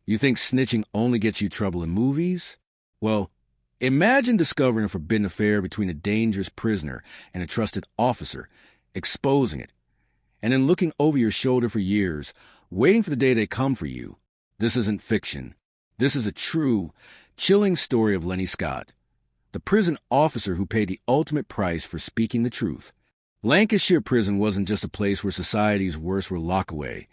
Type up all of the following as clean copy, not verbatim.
You think snitching only gets you trouble in movies? Well, imagine discovering a forbidden affair between a dangerous prisoner and a trusted officer, exposing it, and then looking over your shoulder for years, waiting for the day they come for you. This isn't fiction. This is a true, chilling story of Lenny Scott, the prison officer who paid the ultimate price for speaking the truth. Lancashire prison wasn't just a place where society's worst were locked away.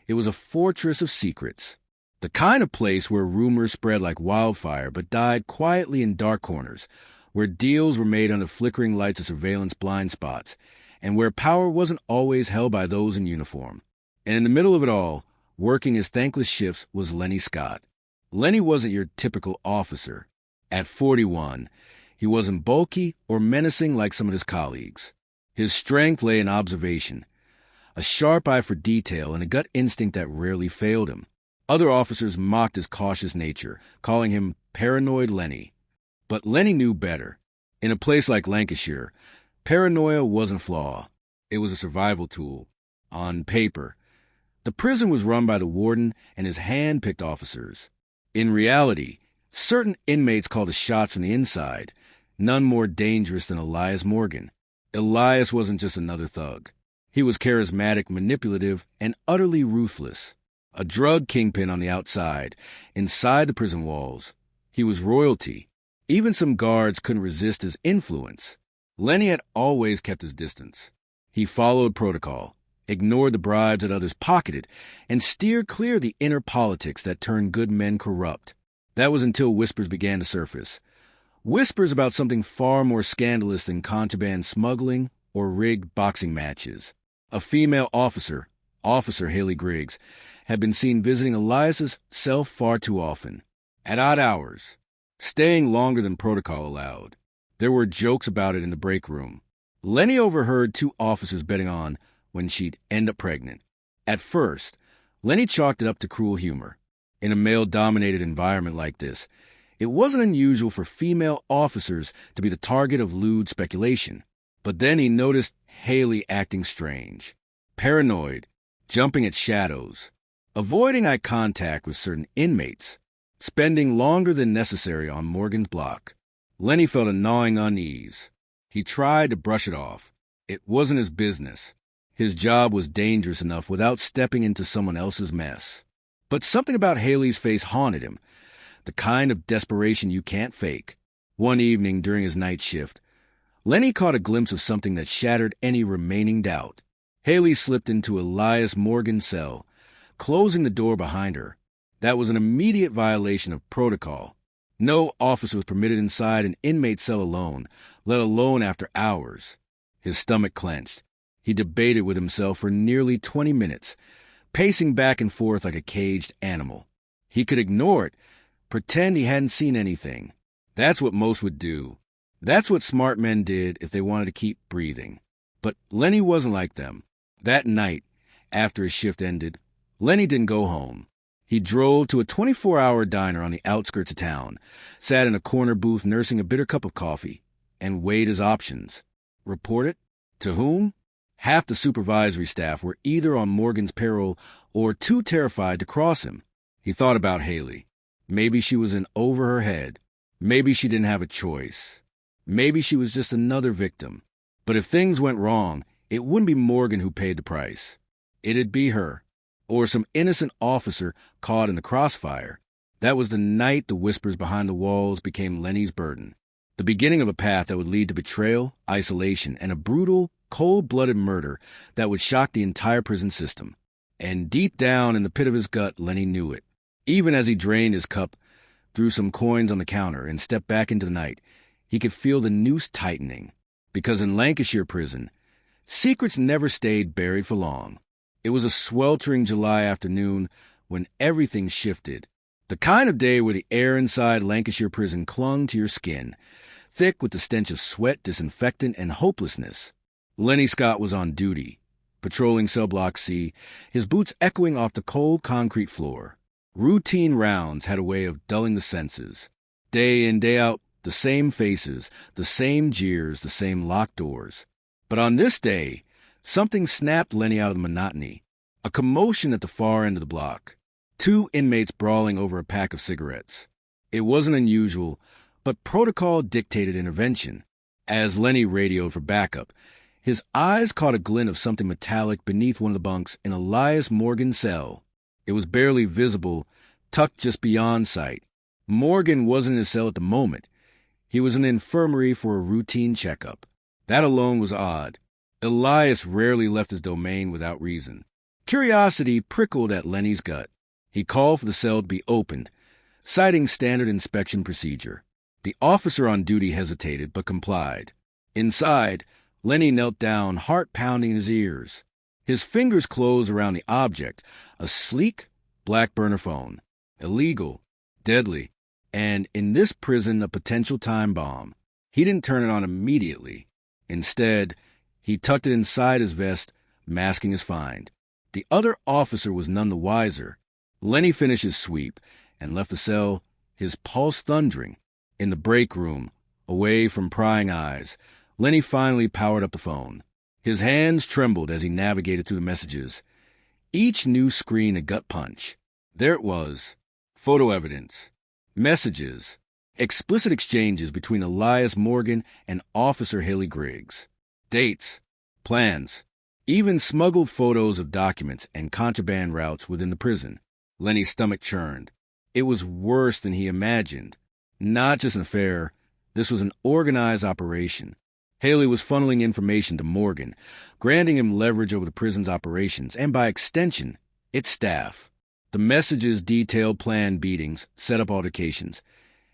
It was a fortress of secrets. The kind of place where rumors spread like wildfire but died quietly in dark corners, where deals were made under flickering lights of surveillance blind spots, and where power wasn't always held by those in uniform. And in the middle of it all, working his thankless shifts, was Lenny Scott. Lenny wasn't your typical officer. At 41, he wasn't bulky or menacing like some of his colleagues. His strength lay in observation, a sharp eye for detail and a gut instinct that rarely failed him. Other officers mocked his cautious nature, calling him paranoid Lenny. But Lenny knew better. In a place like Lancashire, paranoia wasn't a flaw. It was a survival tool. On paper, the prison was run by the warden and his hand-picked officers. In reality, certain inmates called the shots from the inside, none more dangerous than Elias Morgan. Elias wasn't just another thug. He was charismatic, manipulative, and utterly ruthless. A drug kingpin on the outside, inside the prison walls. He was royalty. Even some guards couldn't resist his influence. Lenny had always kept his distance. He followed protocol, ignored the bribes that others pocketed, and steered clear of the inner politics that turned good men corrupt. That was until whispers began to surface. Whispers about something far more scandalous than contraband smuggling or rigged boxing matches. A female officer, Officer Haley Griggs, had been seen visiting Elias's cell far too often, at odd hours, staying longer than protocol allowed. There were jokes about it in the break room. Lenny overheard two officers betting on when she'd end up pregnant. At first, Lenny chalked it up to cruel humor. In a male-dominated environment like this, it wasn't unusual for female officers to be the target of lewd speculation. But then he noticed Haley acting strange, paranoid, jumping at shadows, avoiding eye contact with certain inmates, spending longer than necessary on Morgan's block. Lenny felt a gnawing unease. He tried to brush it off. It wasn't his business. His job was dangerous enough without stepping into someone else's mess. But something about Haley's face haunted him, the kind of desperation you can't fake. One evening during his night shift, Lenny caught a glimpse of something that shattered any remaining doubt. Haley slipped into Elias Morgan's cell, closing the door behind her. That was an immediate violation of protocol. No officer was permitted inside an inmate cell alone, let alone after hours. His stomach clenched. He debated with himself for nearly 20 minutes, pacing back and forth like a caged animal. He could ignore it, pretend he hadn't seen anything. That's what most would do. That's what smart men did if they wanted to keep breathing. But Lenny wasn't like them. That night, after his shift ended, Lenny didn't go home. He drove to a 24-hour diner on the outskirts of town, sat in a corner booth nursing a bitter cup of coffee, and weighed his options. Report it? To whom? Half the supervisory staff were either on Morgan's payroll or too terrified to cross him. He thought about Haley. Maybe she was in over her head. Maybe she didn't have a choice. Maybe she was just another victim. But if things went wrong, it wouldn't be Morgan who paid the price. It'd be her, or some innocent officer caught in the crossfire. That was the night the whispers behind the walls became Lenny's burden. The beginning of a path that would lead to betrayal, isolation, and a brutal, cold-blooded murder that would shock the entire prison system. And deep down in the pit of his gut, Lenny knew it. Even as he drained his cup, threw some coins on the counter, and stepped back into the night, he could feel the noose tightening. Because in Lancashire prison, secrets never stayed buried for long. It was a sweltering July afternoon when everything shifted. The kind of day where the air inside Lancashire prison clung to your skin, thick with the stench of sweat, disinfectant, and hopelessness. Lenny Scott was on duty, patrolling cell block C, his boots echoing off the cold concrete floor. Routine rounds had a way of dulling the senses. Day in, day out, the same faces, the same jeers, the same locked doors. But on this day, something snapped Lenny out of the monotony. A commotion at the far end of the block. Two inmates brawling over a pack of cigarettes. It wasn't unusual, but protocol dictated intervention. As Lenny radioed for backup, his eyes caught a glint of something metallic beneath one of the bunks in Elias Morgan's cell. It was barely visible, tucked just beyond sight. Morgan wasn't in his cell at the moment. He was in the infirmary for a routine checkup. That alone was odd. Elias rarely left his domain without reason. Curiosity prickled at Lenny's gut. He called for the cell to be opened, citing standard inspection procedure. The officer on duty hesitated, but complied. Inside, Lenny knelt down, heart pounding in his ears. His fingers closed around the object, a sleek, black burner phone. Illegal, deadly, and in this prison a potential time bomb. He didn't turn it on immediately. Instead, he tucked it inside his vest, masking his find. The other officer was none the wiser. Lenny finished his sweep and left the cell, his pulse thundering. In the break room, away from prying eyes, Lenny finally powered up the phone. His hands trembled as he navigated through the messages. Each new screen a gut punch. There it was. Photo evidence. Messages. Explicit exchanges between Elias Morgan and Officer Haley Griggs. Dates. Plans. Even smuggled photos of documents and contraband routes within the prison. Lenny's stomach churned. It was worse than he imagined. Not just an affair, this was an organized operation. Haley was funneling information to Morgan, granting him leverage over the prison's operations, and by extension, its staff. The messages detailed planned beatings, set up altercations,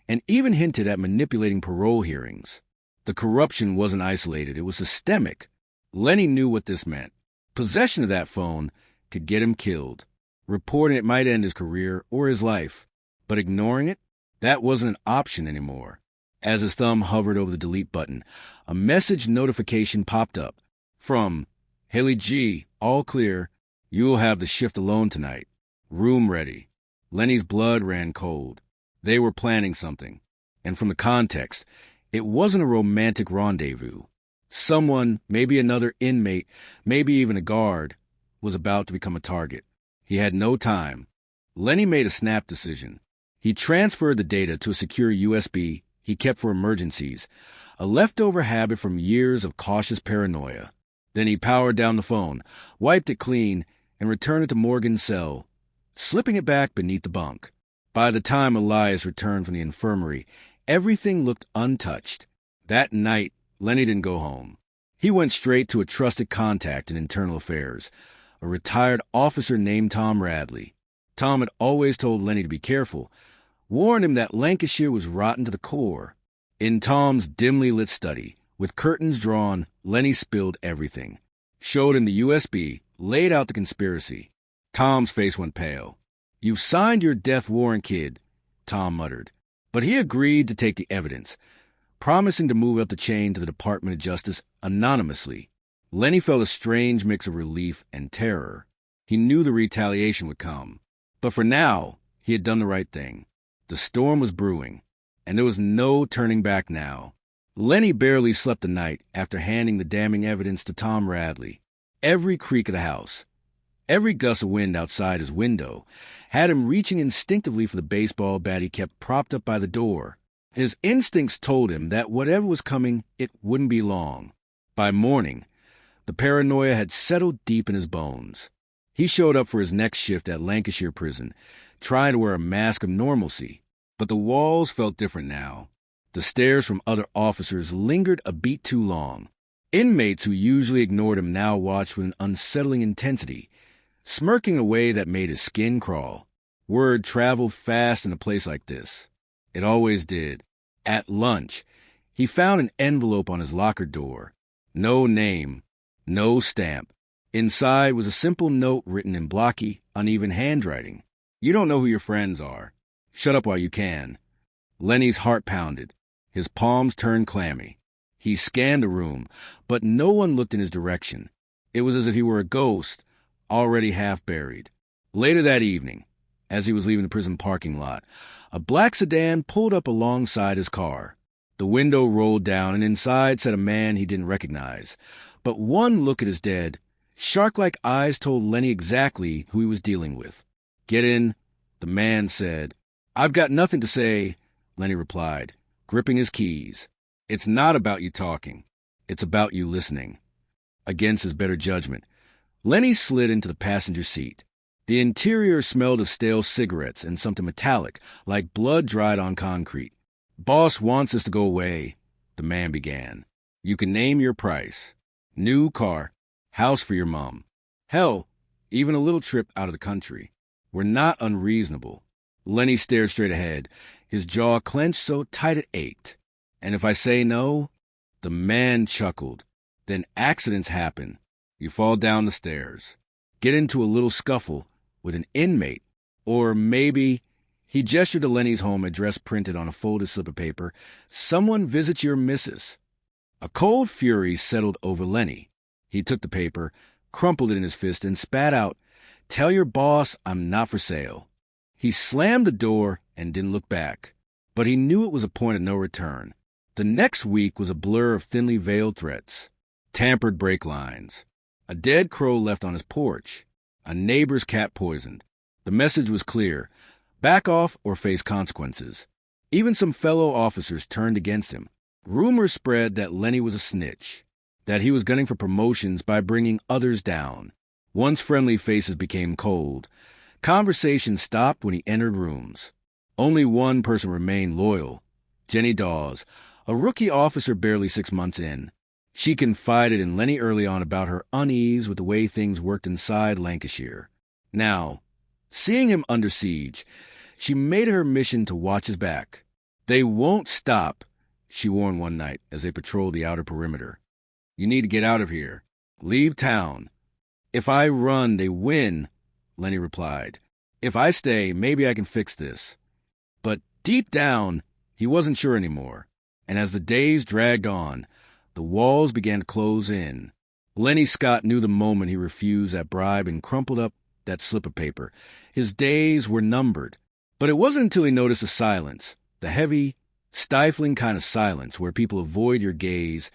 and even hinted at manipulating parole hearings. The corruption wasn't isolated, it was systemic. Lenny knew what this meant. Possession of that phone could get him killed. Reporting it might end his career or his life. But ignoring it? That wasn't an option anymore. As his thumb hovered over the delete button, a message notification popped up. From Haley G., all clear. You will have the shift alone tonight. Room ready. Lenny's blood ran cold. They were planning something. And from the context, it wasn't a romantic rendezvous. Someone, maybe another inmate, maybe even a guard, was about to become a target. He had no time. Lenny made a snap decision. He transferred the data to a secure USB he kept for emergencies, a leftover habit from years of cautious paranoia. Then he powered down the phone, wiped it clean, and returned it to Morgan's cell, slipping it back beneath the bunk. By the time Elias returned from the infirmary, everything looked untouched. That night, Lenny didn't go home. He went straight to a trusted contact in internal affairs, a retired officer named Tom Radley. Tom had always told Lenny to be careful, warned him that Lancashire was rotten to the core. In Tom's dimly lit study, with curtains drawn, Lenny spilled everything. Showed him the USB, laid out the conspiracy. Tom's face went pale. "You've signed your death warrant, kid," Tom muttered. But he agreed to take the evidence, promising to move up the chain to the Department of Justice anonymously. Lenny felt a strange mix of relief and terror. He knew the retaliation would come. But for now, he had done the right thing. The storm was brewing, and there was no turning back now. Lenny barely slept the night after handing the damning evidence to Tom Radley. Every creak of the house, every gust of wind outside his window, had him reaching instinctively for the baseball bat he kept propped up by the door. His instincts told him that whatever was coming, it wouldn't be long. By morning, the paranoia had settled deep in his bones. He showed up for his next shift at Lancashire prison, trying to wear a mask of normalcy. But the walls felt different now. The stares from other officers lingered a beat too long. Inmates who usually ignored him now watched with an unsettling intensity, smirking in a way that made his skin crawl. Word traveled fast in a place like this. It always did. At lunch, he found an envelope on his locker door. No name, no stamp. Inside was a simple note written in blocky, uneven handwriting. "You don't know who your friends are. Shut up while you can." Lenny's heart pounded. His palms turned clammy. He scanned the room, but no one looked in his direction. It was as if he were a ghost, already half buried. Later that evening, as he was leaving the prison parking lot, a black sedan pulled up alongside his car. The window rolled down, and inside sat a man he didn't recognize. But one look at his dead, shark-like eyes told Lenny exactly who he was dealing with. "Get in. The man said, "I've got nothing to say," Lenny replied, gripping his keys. "It's not about you talking. It's about you listening." Against his better judgment, Lenny slid into the passenger seat. The interior smelled of stale cigarettes and something metallic, like blood dried on concrete. "Boss wants us to go away," the man began. "You can name your price. New car, house for your mom. Hell, even a little trip out of the country. We're not unreasonable." Lenny stared straight ahead, his jaw clenched so tight it ached. "And if I say no?" The man chuckled. "Then accidents happen. You fall down the stairs, get into a little scuffle with an inmate, or maybe," he gestured to Lenny's home address printed on a folded slip of paper, "someone visits your missus." A cold fury settled over Lenny. He took the paper, crumpled it in his fist, and spat out, "Tell your boss I'm not for sale." He slammed the door and didn't look back, but he knew it was a point of no return. The next week was a blur of thinly veiled threats. Tampered brake lines. A dead crow left on his porch. A neighbor's cat poisoned. The message was clear: back off or face consequences. Even some fellow officers turned against him. Rumors spread that Lenny was a snitch, that he was gunning for promotions by bringing others down. Once friendly faces became cold, conversation stopped when he entered rooms. Only one person remained loyal: Jenny Dawes, a rookie officer barely 6 months in. She confided in Lenny early on about her unease with the way things worked inside Lancashire. Now, seeing him under siege, she made it her mission to watch his back. "They won't stop," she warned one night as they patrolled the outer perimeter. "You need to get out of here. Leave town." "If I run, they win," Lenny replied. "If I stay, maybe I can fix this." But deep down, he wasn't sure anymore. And as the days dragged on, the walls began to close in. Lenny Scott knew the moment he refused that bribe and crumpled up that slip of paper. His days were numbered. But it wasn't until he noticed the silence, the heavy, stifling kind of silence where people avoid your gaze,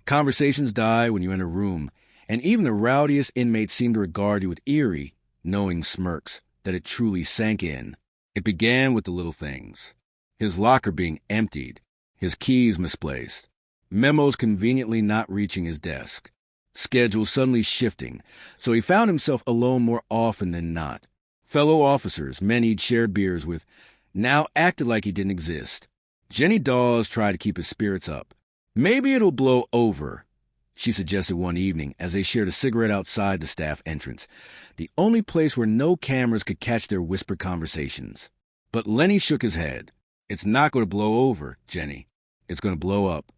conversations die when you enter a room, and even the rowdiest inmates seem to regard you with eerie, knowing smirks, that it truly sank in. It began with the little things. His locker being emptied, his keys misplaced, memos conveniently not reaching his desk, schedules suddenly shifting, so he found himself alone more often than not. Fellow officers, men he'd shared beers with, now acted like he didn't exist. Jenny Dawes tried to keep his spirits up. "Maybe it'll blow over," she suggested one evening as they shared a cigarette outside the staff entrance, the only place where no cameras could catch their whispered conversations. But Lenny shook his head. "It's not going to blow over, Jenny. It's going to blow up."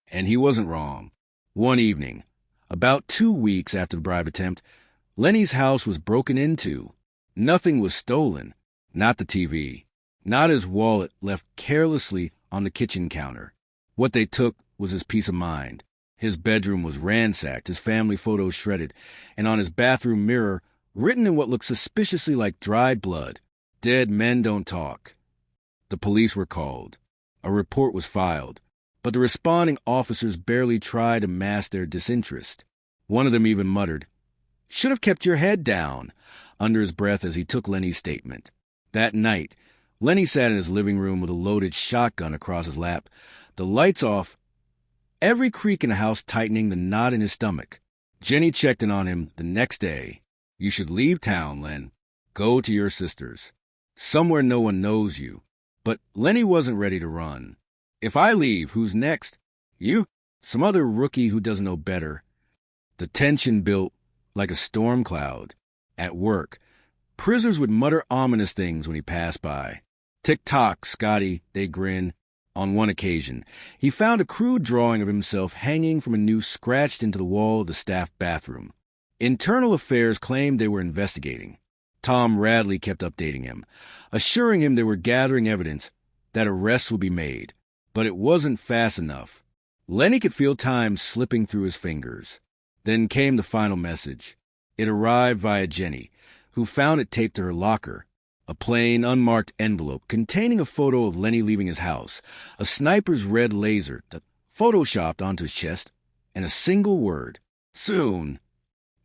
And he wasn't wrong. One evening, about 2 weeks after the bribe attempt, Lenny's house was broken into. Nothing was stolen. Not the TV. Not his wallet left carelessly on the kitchen counter. What they took was his peace of mind. His bedroom was ransacked, his family photos shredded, and on his bathroom mirror, written in what looked suspiciously like dried blood, "Dead men don't talk." The police were called. A report was filed, but the responding officers barely tried to mask their disinterest. One of them even muttered, "Should have kept your head down," under his breath as he took Lenny's statement. That night, Lenny sat in his living room with a loaded shotgun across his lap, the lights off, every creak in the house tightening the knot in his stomach. Jenny checked in on him the next day. "You should leave town, Len. Go to your sister's. Somewhere no one knows you." But Lenny wasn't ready to run. "If I leave, who's next?" "You." "Some other rookie who doesn't know better." The tension built like a storm cloud. At work, prisoners would mutter ominous things when he passed by. "Tick-tock, Scotty," they grin. On one occasion, he found a crude drawing of himself hanging from a noose scratched into the wall of the staff bathroom. Internal Affairs claimed they were investigating. Tom Radley kept updating him, assuring him they were gathering evidence, that arrests would be made. But it wasn't fast enough. Lenny could feel time slipping through his fingers. Then came the final message. It arrived via Jenny, who found it taped to her locker. A plain, unmarked envelope containing a photo of Lenny leaving his house, a sniper's red laser that photoshopped onto his chest, and a single word: "Soon."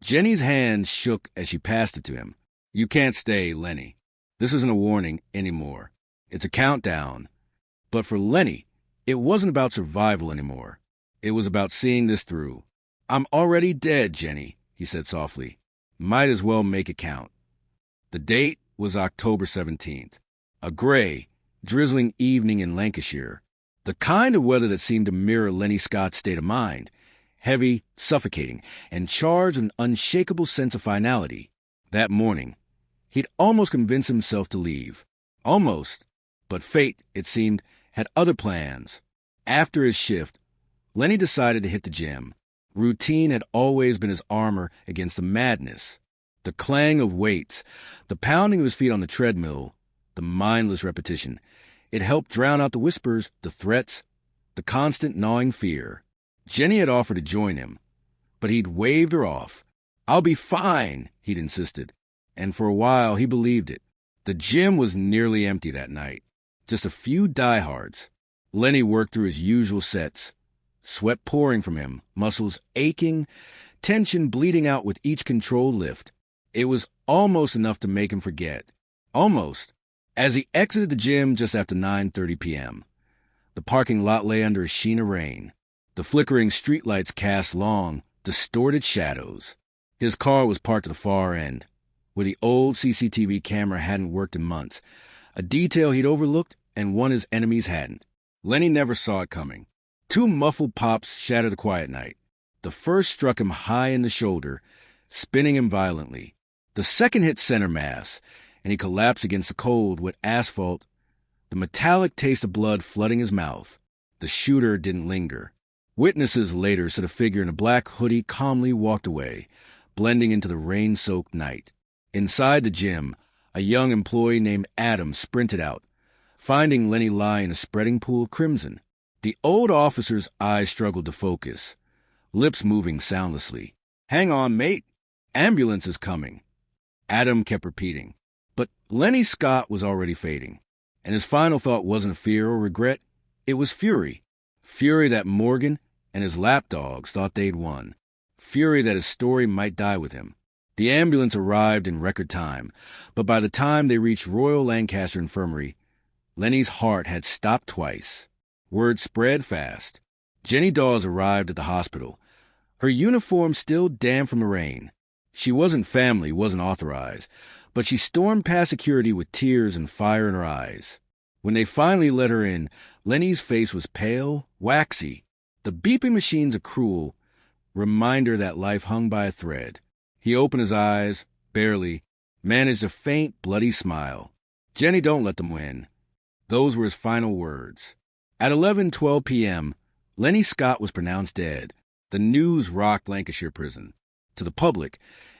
Jenny's hand shook as she passed it to him. "You can't stay, Lenny." This isn't a warning anymore. It's a countdown. But for Lenny, it wasn't about survival anymore. It was about seeing this through. "I'm already dead, Jenny," he said softly. "Might as well make it count." The date was October 17th, a gray, drizzling evening in Lancashire, the kind of weather that seemed to mirror Lenny Scott's state of mind, heavy, suffocating, and charged with an unshakable sense of finality. That morning, he'd almost convinced himself to leave. Almost. But fate, it seemed, had other plans. After his shift, Lenny decided to hit the gym. Routine had always been his armor against the madness. The clang of weights, the pounding of his feet on the treadmill, the mindless repetition. It helped drown out the whispers, the threats, the constant gnawing fear. Jenny had offered to join him, but he'd waved her off. "I'll be fine," he'd insisted. And for a while, he believed it. The gym was nearly empty that night. Just a few diehards. Lenny worked through his usual sets, sweat pouring from him, muscles aching, tension bleeding out with each controlled lift. It was almost enough to make him forget. Almost. As he exited the gym just after 9:30 p.m., the parking lot lay under a sheen of rain. The flickering streetlights cast long, distorted shadows. His car was parked at the far end, where the old CCTV camera hadn't worked in months, a detail he'd overlooked and one his enemies hadn't. Lenny never saw it coming. Two muffled pops shattered the quiet night. The first struck him high in the shoulder, spinning him violently. The second hit center mass, and he collapsed against the cold, wet asphalt, the metallic taste of blood flooding his mouth. The shooter didn't linger. Witnesses later said a figure in a black hoodie calmly walked away, blending into the rain-soaked night. Inside the gym, a young employee named Adam sprinted out, finding Lenny lying in a spreading pool of crimson. The old officer's eyes struggled to focus, lips moving soundlessly. "Hang on, mate. Ambulance is coming." Adam kept repeating. But Lenny Scott was already fading, and his final thought wasn't fear or regret. It was fury. Fury that Morgan and his lapdogs thought they'd won. Fury that his story might die with him. The ambulance arrived in record time, but by the time they reached Royal Lancashire Infirmary, Lenny's heart had stopped twice. Word spread fast. Jenny Dawes arrived at the hospital, her uniform still damp from the rain. She wasn't family, wasn't authorized, but she stormed past security with tears and fire in her eyes. When they finally let her in, Lenny's face was pale, waxy. The beeping machines a cruel reminder that life hung by a thread. He opened his eyes, barely, managed a faint, bloody smile. "Jenny, don't let them win." Those were his final words. At 11:12 p.m., Lenny Scott was pronounced dead. The news rocked Lancashire prison. To the public,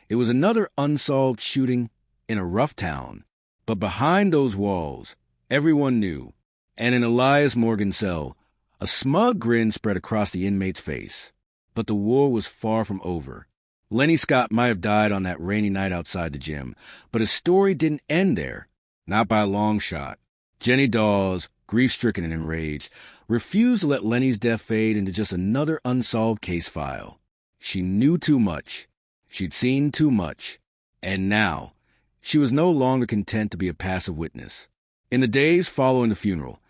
it was another unsolved shooting in a rough town. But behind those walls, everyone knew. And in Elias Morgan's cell, a smug grin spread across the inmate's face. But the war was far from over. Lenny Scott might have died on that rainy night outside the gym, but his story didn't end there. Not by a long shot. Jenny Dawes, grief-stricken and enraged, refused to let Lenny's death fade into just another unsolved case file. She knew too much. She'd seen too much. And now, she was no longer content to be a passive witness. In the days following the funeral,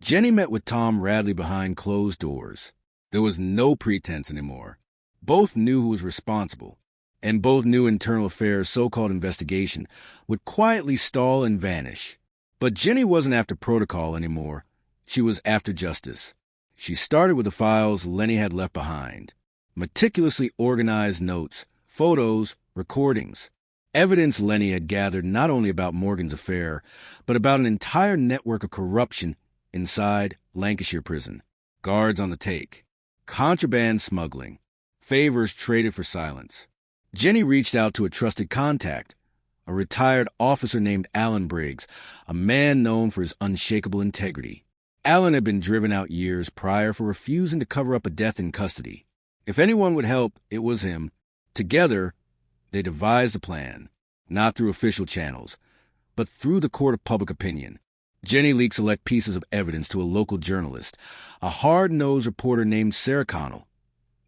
Jenny met with Tom Radley behind closed doors. There was no pretense anymore. Both knew who was responsible, and both knew internal affairs' so-called investigation would quietly stall and vanish. But Jenny wasn't after protocol anymore. She was after justice. She started with the files Lenny had left behind. Meticulously organized notes, photos, recordings. Evidence Lenny had gathered not only about Morgan's affair, but about an entire network of corruption inside Lancashire prison. Guards on the take. Contraband smuggling. Favors traded for silence. Jenny reached out to a trusted contact, a retired officer named Alan Briggs, a man known for his unshakable integrity. Alan had been driven out years prior for refusing to cover up a death in custody. If anyone would help, it was him. Together, they devised a plan, not through official channels, but through the court of public opinion. Jenny leaked select pieces of evidence to a local journalist, a hard-nosed reporter named Sarah Connell,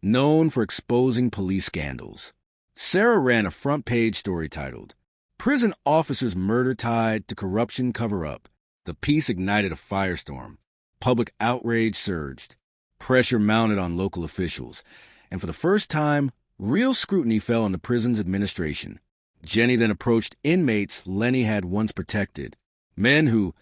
known for exposing police scandals. Sarah ran a front-page story titled, Prison officers' murder tied to corruption cover-up. The piece ignited a firestorm. Public outrage surged. Pressure mounted on local officials. And for the first time, real scrutiny fell on the prison's administration. Jenny then approached inmates Lenny had once protected, men who,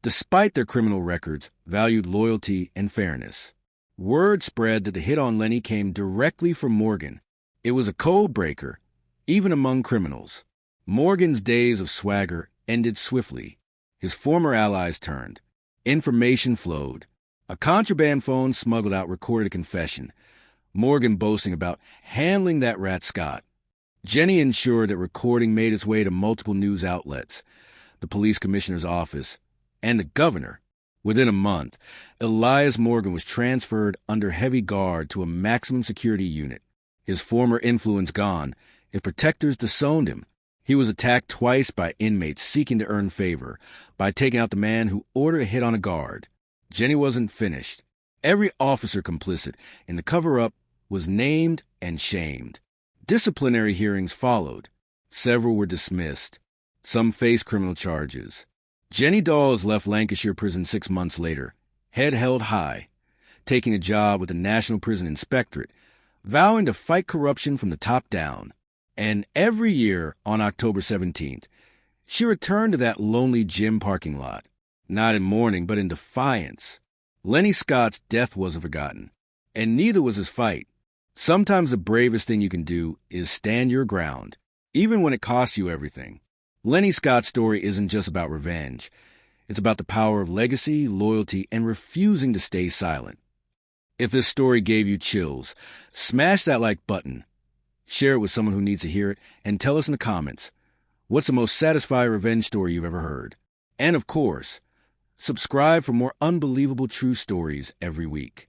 despite their criminal records, valued loyalty and fairness. Word spread that the hit on Lenny came directly from Morgan. It was a code breaker, even among criminals. Morgan's days of swagger ended swiftly. His former allies turned. Information flowed. A contraband phone smuggled out recorded a confession, Morgan boasting about handling that rat Scott. Jenny ensured that recording made its way to multiple news outlets, the police commissioner's office, and the governor. Within a month, Elias Morgan was transferred under heavy guard to a maximum security unit. His former influence gone, his protectors disowned him. He was attacked twice by inmates seeking to earn favor by taking out the man who ordered a hit on a guard. Jenny wasn't finished. Every officer complicit in the cover-up was named and shamed. Disciplinary hearings followed. Several were dismissed. Some faced criminal charges. Jenny Dawes left Lancashire prison 6 months later, head held high, taking a job with the National Prison Inspectorate, vowing to fight corruption from the top down. And every year on October 17th, she returned to that lonely gym parking lot, not in mourning but in defiance. Lenny Scott's death wasn't forgotten, and neither was his fight. Sometimes the bravest thing you can do is stand your ground, even when it costs you everything. Lenny Scott's story isn't just about revenge. It's about the power of legacy, loyalty, and refusing to stay silent. If this story gave you chills, smash that like button. Share it with someone who needs to hear it, and tell us in the comments, what's the most satisfying revenge story you've ever heard? And of course, subscribe for more unbelievable true stories every week.